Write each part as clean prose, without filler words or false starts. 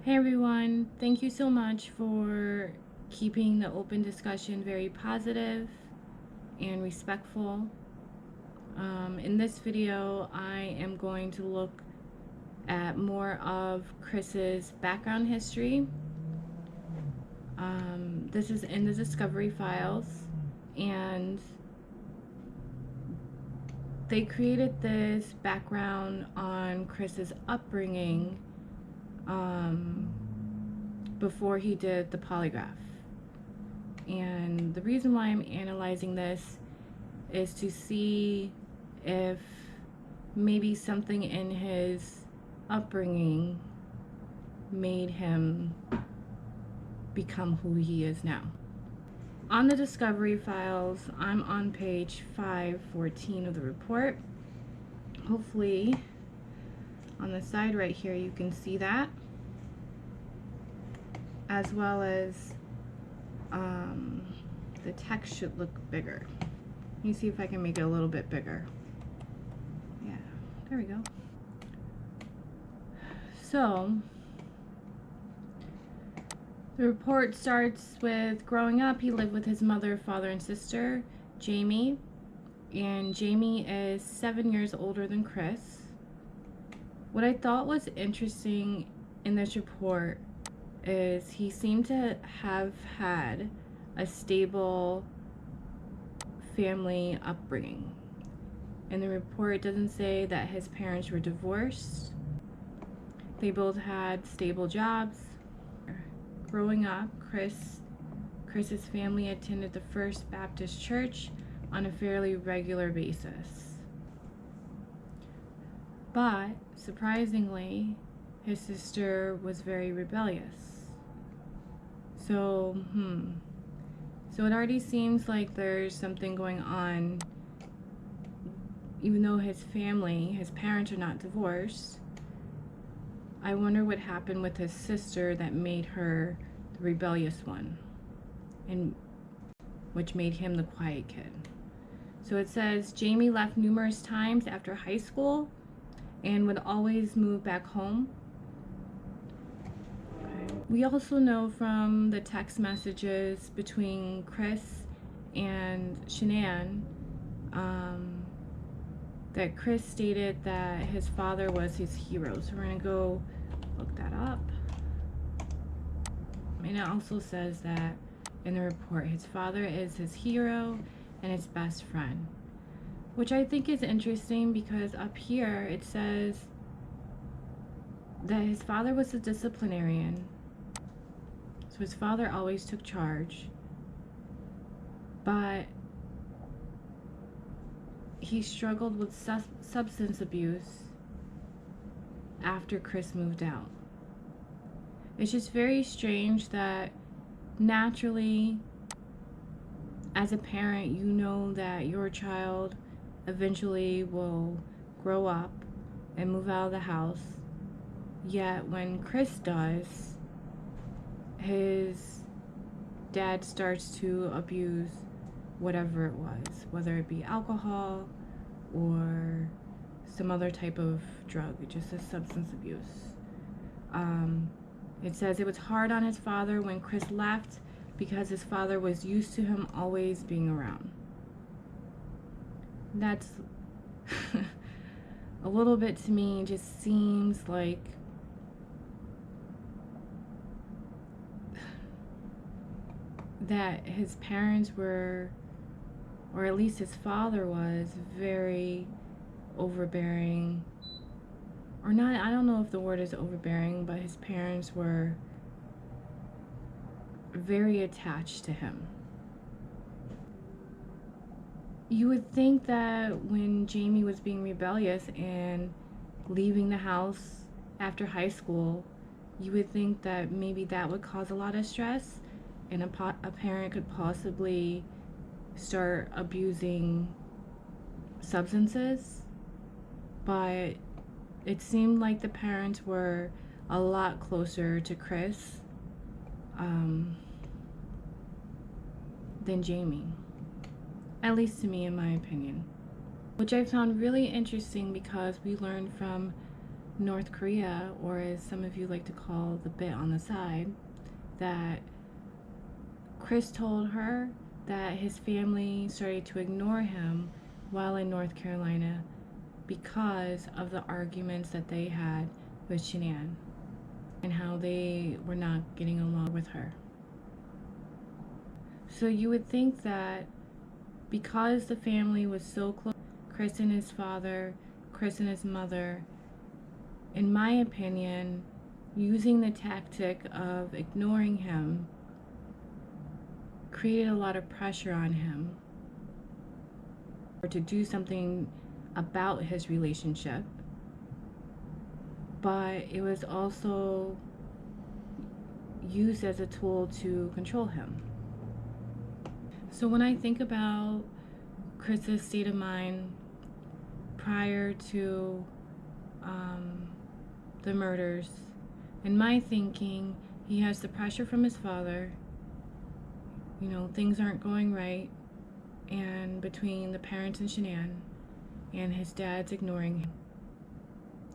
Hey everyone, thank you so much for keeping the open discussion very positive and respectful. In this video, I am going to look at more of Chris's background history. This is in the Discovery Files, and they created this background on Chris's upbringing before he did the polygraph. And the reason why I'm analyzing this is to see if maybe something in his upbringing made him become who he is now. On the Discovery Files, I'm on page 514 of the report. Hopefully, on the side right here, you can see that, as well as the text should look bigger. Let me see if I can make it a little bit bigger. Yeah, there we go. So, the report starts with growing up, he lived with his mother, father, and sister, Jamie. And Jamie is 7 years older than Chris. What I thought was interesting in this report is he seemed to have had a stable family upbringing. In the report, it doesn't say that his parents were divorced. They both had stable jobs. Growing up, Chris's family attended the First Baptist Church on a fairly regular basis. But, surprisingly, his sister was very rebellious. So it already seems like there's something going on. Even though his parents are not divorced, I wonder what happened with his sister that made her the rebellious one, and which made him the quiet kid. So it says Jamie left numerous times after high school and would always move back home. We also know from the text messages between Chris and Shanann that Chris stated that his father was his hero. So we're going to go look that up. And it also says that in the report, his father is his hero and his best friend, which I think is interesting because up here it says that his father was a disciplinarian. So his father always took charge, but he struggled with substance abuse after Chris moved out. It's just very strange that naturally, as a parent, you know that your child eventually will grow up and move out of the house. Yet when Chris does, his dad starts to abuse whatever it was, whether it be alcohol or some other type of drug. It just says substance abuse. It says it was hard on his father when Chris left because his father was used to him always being around. That's a little bit, to me, just seems like that his parents were, or at least his father was, very overbearing. Or not, I don't know if the word is overbearing, but his parents were very attached to him. You would think that when Jamie was being rebellious and leaving the house after high school, you would think that maybe that would cause a lot of stress, and a parent could possibly start abusing substances. But it seemed like the parents were a lot closer to Chris than Jamie, at least to me, in my opinion, which I found really interesting because we learned from North Korea, or as some of you like to call the bit on the side, that Chris told her that his family started to ignore him while in North Carolina because of the arguments that they had with Shanann and how they were not getting along with her. So you would think that because the family was so close, Chris and his father, Chris and his mother, in my opinion, using the tactic of ignoring him created a lot of pressure on him or to do something about his relationship, but it was also used as a tool to control him. So when I think about Chris's state of mind prior to the murders, in my thinking, he has the pressure from his father. You know, things aren't going right, and between the parents and Shanann, and his dad's ignoring him.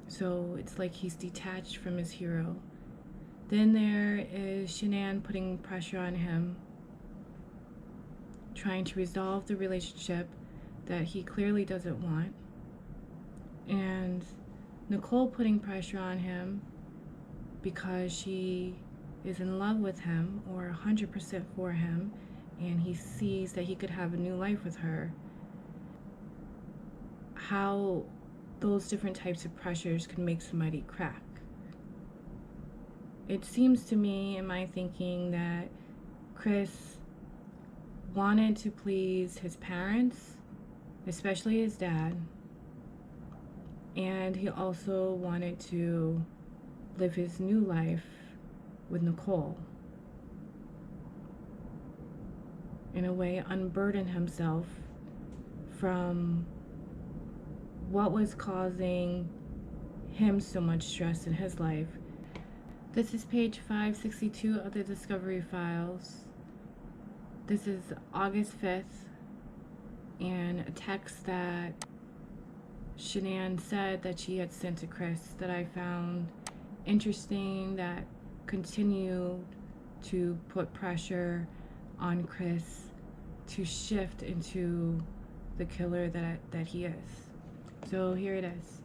So it's like he's detached from his hero. Then there is Shanann putting pressure on him, trying to resolve the relationship that he clearly doesn't want. And Nicole putting pressure on him because she is in love with him or 100% for him, and he sees that he could have a new life with her. How those different types of pressures can make somebody crack. It seems to me, in my thinking, that Chris wanted to please his parents, especially his dad, and he also wanted to live his new life with Nicole. In a way, unburden himself from what was causing him so much stress in his life. This is page 562 of the Discovery Files. This is August 5th, and a text that Shanann said that she had sent to Chris that I found interesting, that continued to put pressure on Chris to shift into the killer that he is. So here it is.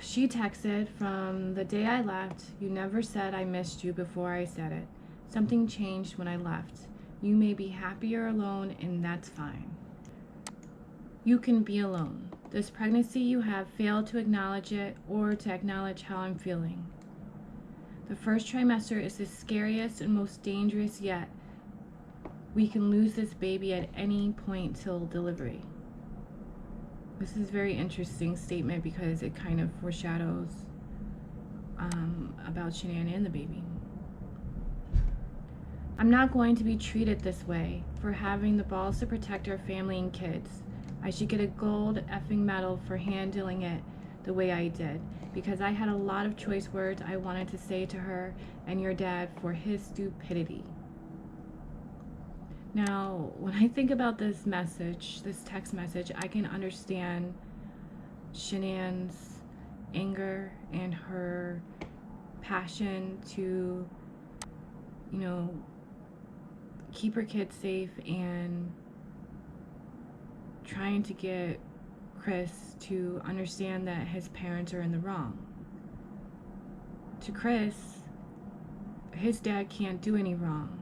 She texted, "From the day I left, you never said I missed you before I said it. Something changed when I left. You may be happier alone, and that's fine. You can be alone. This pregnancy you have failed to acknowledge it or to acknowledge how I'm feeling. The first trimester is the scariest and most dangerous yet. We can lose this baby at any point till delivery." This is a very interesting statement because it kind of foreshadows about Shanann and the baby. "I'm not going to be treated this way for having the balls to protect our family and kids. I should get a gold effing medal for handling it the way I did, because I had a lot of choice words I wanted to say to her and your dad for his stupidity." Now, when I think about this message, this text message, I can understand Shanann's anger and her passion to, you know, keep her kids safe and trying to get Chris to understand that his parents are in the wrong. To Chris, his dad can't do any wrong.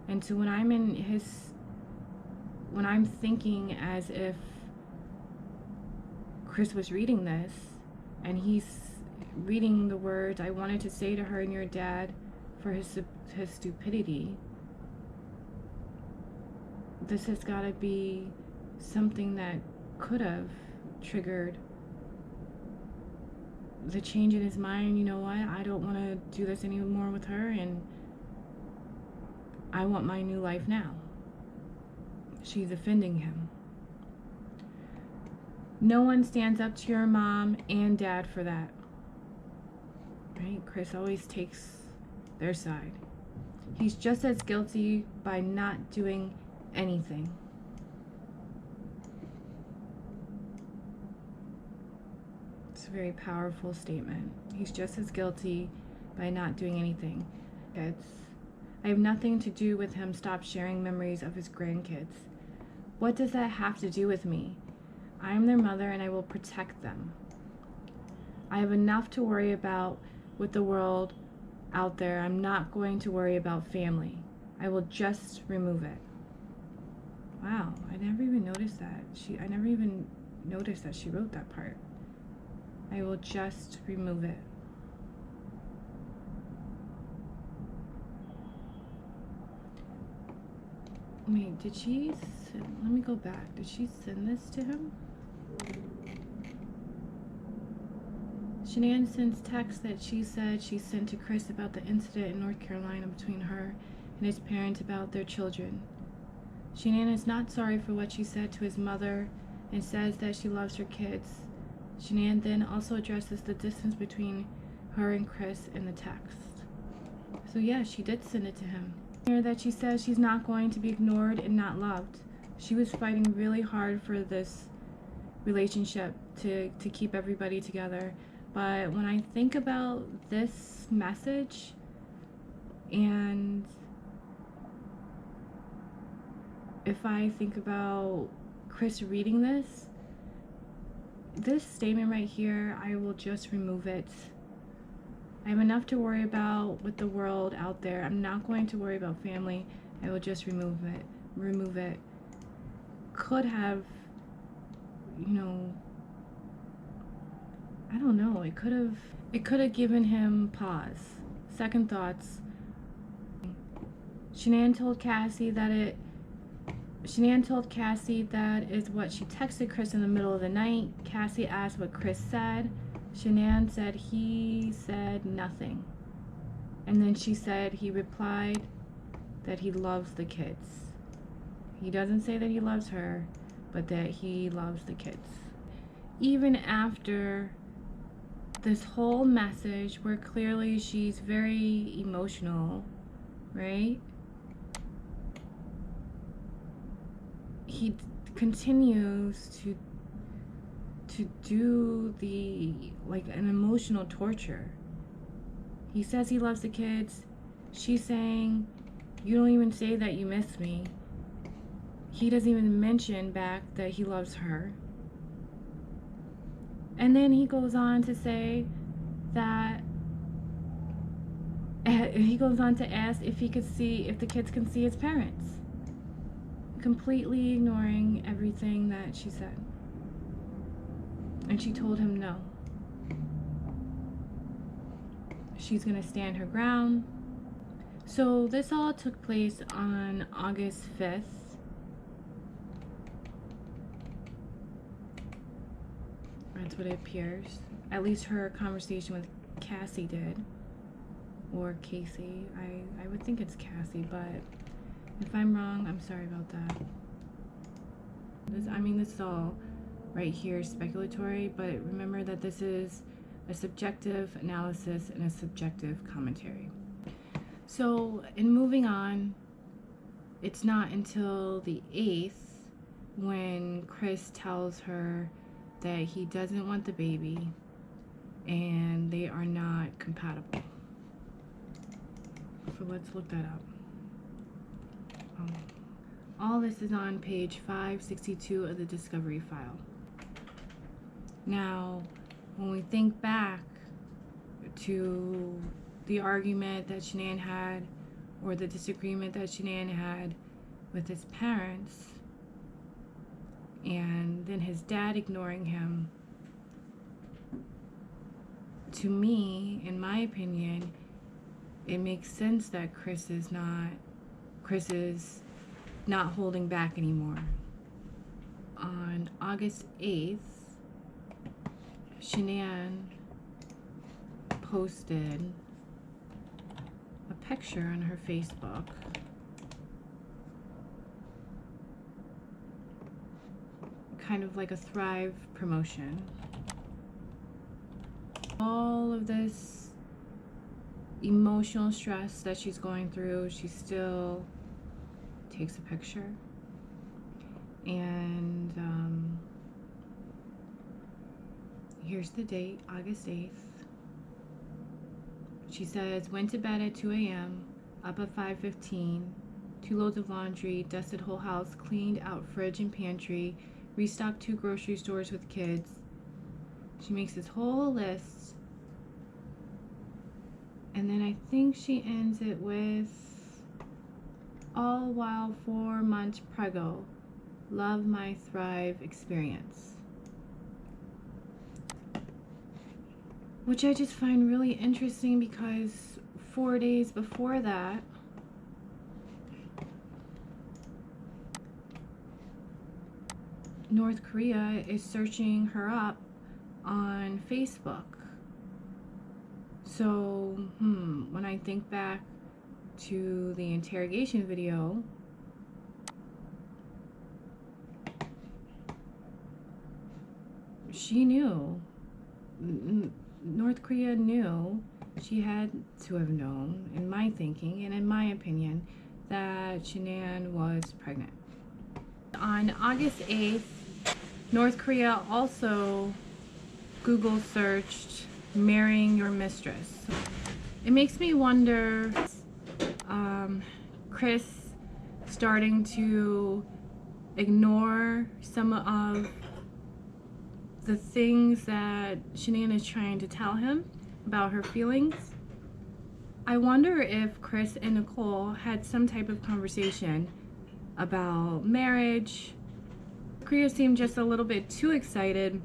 And so when I'm thinking as if Chris was reading this and he's reading the words, "I wanted to say to her and your dad for his stupidity," this has got to be something that could have triggered the change in his mind. You know what? I don't want to do this anymore with her, and I want my new life now. She's offending him. No one stands up to your mom and dad for that. Right? Chris always takes their side. He's just as guilty by not doing anything. It's a very powerful statement. He's just as guilty by not doing anything. I have nothing to do with him stop sharing memories of his grandkids. What does that have to do with me? I am their mother and I will protect them. I have enough to worry about with the world out there. I'm not going to worry about family. I will just remove it. Wow, I never even noticed that. I never even noticed that she wrote that part. I will just remove it. Wait, did she let me go back. Did she send this to him? Shanann sends text that she said she sent to Chris about the incident in North Carolina between her and his parents about their children. Shanann is not sorry for what she said to his mother and says that she loves her kids. Shanann then also addresses the distance between her and Chris in the text. So yeah, she did send it to him. That she says she's not going to be ignored and not loved. She was fighting really hard for this relationship to keep everybody together. But when I think about this message and if I think about Chris reading this statement right here, I will just remove it. I have enough to worry about with the world out there. I'm not going to worry about family. I will just remove it. Could have, you know, I don't know. It could have given him pause, second thoughts. Shanann told Cassie that is what she texted Chris in the middle of the night. Cassie asked what Chris said. Shanann said he said nothing. And then she said he replied that he loves the kids. He doesn't say that he loves her, but that he loves the kids. Even after this whole message where clearly she's very emotional, right? He continues to do an emotional torture. He says he loves the kids. She's saying, you don't even say that you miss me. He doesn't even mention back that he loves her. And then he goes on to say that he goes on to ask if the kids can see his parents, completely ignoring everything that she said. And she told him no. She's gonna stand her ground. So this all took place on August 5th. That's what it appears. At least her conversation with Cassie did. Or Casey. I would think it's Cassie, but if I'm wrong, I'm sorry about that. This is all right here speculatory, but remember that this is a subjective analysis and a subjective commentary. So in moving on, it's not until the 8th when Chris tells her that he doesn't want the baby and they are not compatible. So let's look that up. All this is on page 562 of the discovery file. Now, when we think back to the argument that Shanann had, or the disagreement that Shanann had with his parents, and then his dad ignoring him, to me, in my opinion, it makes sense that Chris is not holding back anymore. On August 8th, Shanann posted a picture on her Facebook kind of like a Thrive promotion. All of this emotional stress that she's going through, she still takes a picture, and Here's the date, August 8th. She says, went to bed at 2 a.m., up at 5:15, 2 loads of laundry, dusted whole house, cleaned out fridge and pantry, restocked 2 grocery stores with kids. She makes this whole list. And then I think she ends it with, all while 4 months preggo. Love my Thrive experience. Which I just find really interesting because 4 days before that, North Korea is searching her up on Facebook. So, when I think back to the interrogation video, she knew. North Korea knew. She had to have known, in my thinking and in my opinion, that Shanann was pregnant. On August 8th, North Korea also Google searched marrying your mistress. It makes me wonder, Chris starting to ignore some of the things that Shanann is trying to tell him about her feelings. I wonder if Chris and Nicole had some type of conversation about marriage. Korea seemed just a little bit too excited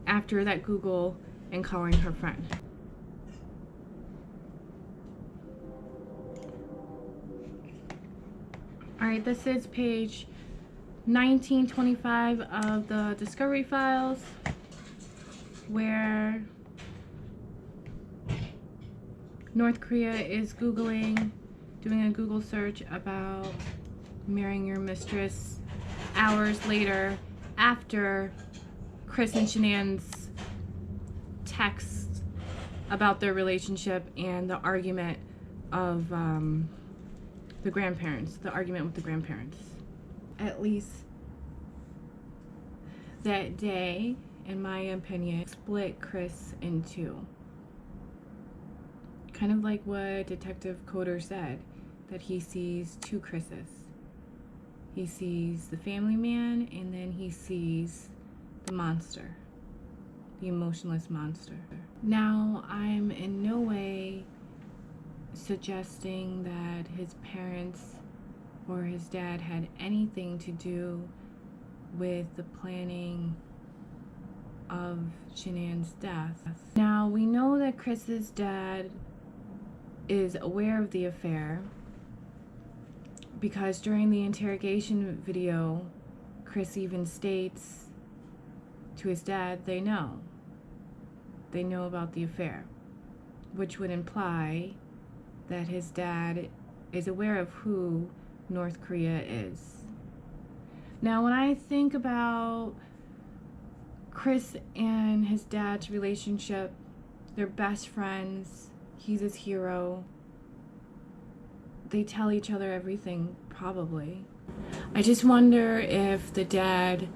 after that Google and calling her friend. Alright, this is page 1925 of the Discovery Files, where North Korea is doing a Google search about marrying your mistress hours later after Chris and Shanann's text about their relationship and the argument of the argument with the grandparents. At least that day, in my opinion, split Chris in two. Kind of like what Detective Coder said, that he sees two Chris's. He sees the family man, and then he sees the monster, the emotionless monster. Now, I'm in no way suggesting that his parents or his dad had anything to do with the planning of Shanann's death. Now, we know that Chris's dad is aware of the affair because during the interrogation video, Chris even states to his dad they know about the affair, which would imply that his dad is aware of who North Korea is. Now, when I think about Chris and his dad's relationship, they're best friends. He's his hero. They tell each other everything, probably. I just wonder if the dad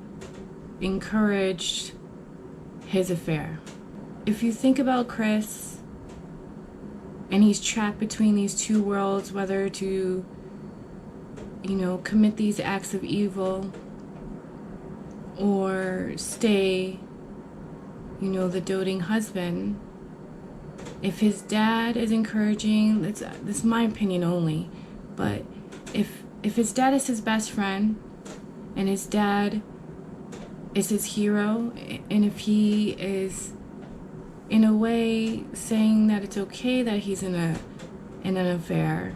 encouraged his affair. If you think about Chris, and he's trapped between these two worlds, whether to, commit these acts of evil or stay, the doting husband. If his dad is encouraging, this is my opinion only, but if his dad is his best friend and his dad is his hero, and if he is in a way saying that it's okay that he's in an affair,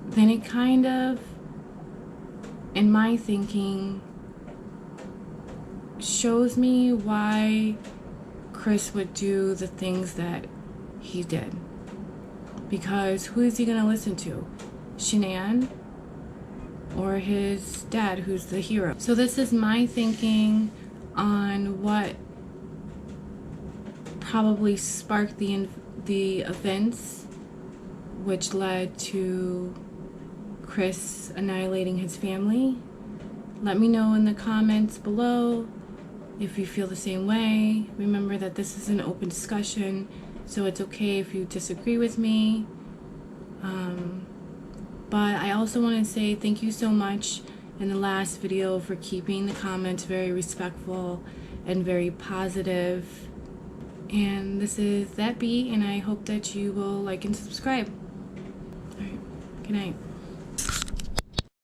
then it kind of, in my thinking, shows me why Chris would do the things that he did. Because who is he going to listen to? Shanann or his dad, who's the hero? So this is my thinking on what probably sparked the events which led to Chris annihilating his family. Let me know in the comments below If you feel the same way, remember that this is an open discussion, so it's okay if you disagree with me. But I also want to say thank you so much in the last video for keeping the comments very respectful and very positive. And this is ThatBe, and I hope that you will like and subscribe. All right, good night.